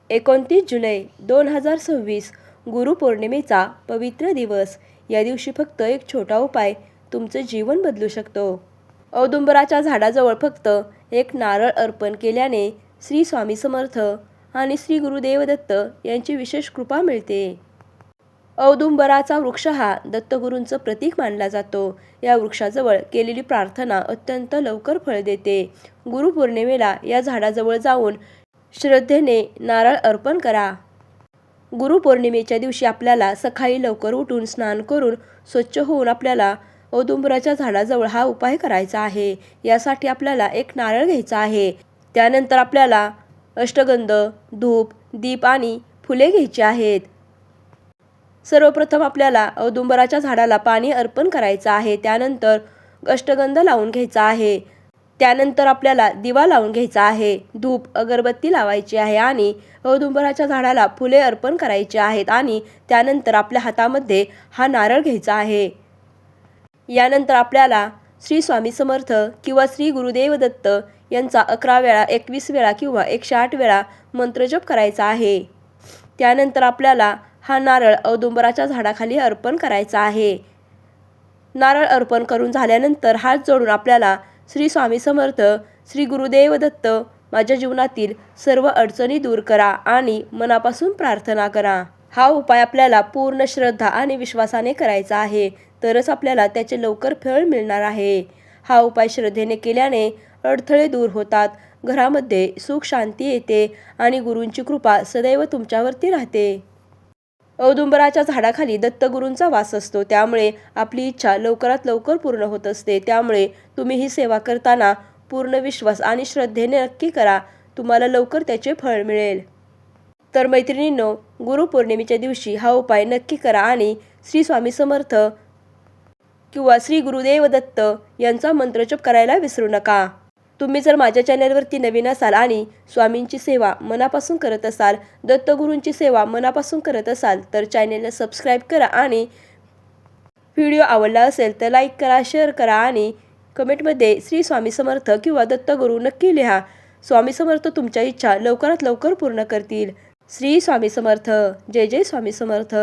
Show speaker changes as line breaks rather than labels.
29 जुलै 2026 गुरुपौर्णिमेचा पवित्र दिवस. या दिवशी फक्त एक छोटा उपाय तुमचं जीवन बदलू शकतो. औदुंबराच्या झाडाजवळ फक्त एक नारळ अर्पण केल्याने श्री स्वामी समर्थ आणि श्री गुरुदेव दत्त यांची विशेष कृपा मिळते. औदुंबराचा वृक्ष हा दत्तगुरूंचं प्रतीक मानला जातो. या वृक्षाजवळ केलेली प्रार्थना अत्यंत लवकर फळ देते. गुरुपौर्णिमेला या झाडाजवळ जाऊन श्रद्धेने नारळ अर्पण करा. गुरुपौर्णिमेच्या दिवशी आपल्याला सकाळी लवकर उठून स्नान करून स्वच्छ होऊन आपल्याला औदुंबराच्या झाडाजवळ हा उपाय करायचा आहे. यासाठी आपल्याला एक नारळ घ्यायचा आहे. त्यानंतर आपल्याला अष्टगंध, धूप, दीप आणि फुले घ्यायची आहेत. सर्वप्रथम आपल्याला औदुंबराच्या झाडाला पाणी अर्पण करायचं आहे. त्यानंतर अष्टगंध लावून घ्यायचा आहे. त्यानंतर आपल्याला दिवा लावून घ्यायचा आहे. धूप, अगरबत्ती लावायची आहे आणि औदुंबराच्या झाडाला फुले अर्पण करायची आहेत आणि त्यानंतर आपल्या हातामध्ये हा नारळ घ्यायचा आहे. यानंतर आपल्याला श्री स्वामी समर्थ किंवा श्री गुरुदेव दत्त यांचा 11 वेळा, 21 वेळा किंवा 108 वेळा मंत्रजप करायचा आहे. त्यानंतर आपल्याला हा नारळ औदुंबराच्या झाडाखाली अर्पण करायचा आहे. नारळ अर्पण करून झाल्यानंतर हात जोडून आपल्याला श्री स्वामी समर्थ, श्री गुरुदेव दत्त, माझ्या जीवनातील सर्व अडचणी दूर करा आणि मनापासून प्रार्थना करा. हा उपाय आपल्याला पूर्ण श्रद्धा आणि विश्वासाने करायचा आहे. तरच आपल्याला त्याचे लवकर फळ मिळणार आहे. हा उपाय श्रद्धेने केल्याने अडथळे दूर होतात, घरामध्ये सुख शांती येते आणि गुरूंची कृपा सदैव तुमच्यावरती राहते. औदुंबराच्या झाडाखाली दत्तगुरूंचा वास असतो, त्यामुळे आपली इच्छा लवकरात लवकर पूर्ण होत असते. त्यामुळे तुम्ही ही सेवा करताना पूर्ण विश्वास आणि श्रद्धेने नक्की करा. तुम्हाला लवकर त्याचे फळ मिळेल. तर मैत्रिणींनो, गुरुपौर्णिमेच्या दिवशी हा उपाय नक्की करा आणि श्री स्वामी समर्थ किंवा श्री गुरुदेव दत्त यांचा मंत्रजप करायला विसरू नका. तुम्ही जर माझ्या चॅनलवरती नवीन असाल आणि स्वामींची सेवा मनापासून करत असाल, दत्तगुरूंची सेवा मनापासून करत असाल तर चॅनलला सबस्क्राईब करा आणि व्हिडिओ आवडला असेल तर लाईक करा, शेअर करा आणि कमेंटमध्ये श्री स्वामी समर्थ किंवा दत्तगुरू नक्की लिहा. स्वामी समर्थ तुमच्या इच्छा लवकरात लवकर पूर्ण करतील. श्री स्वामी समर्थ. जय जय स्वामी समर्थ.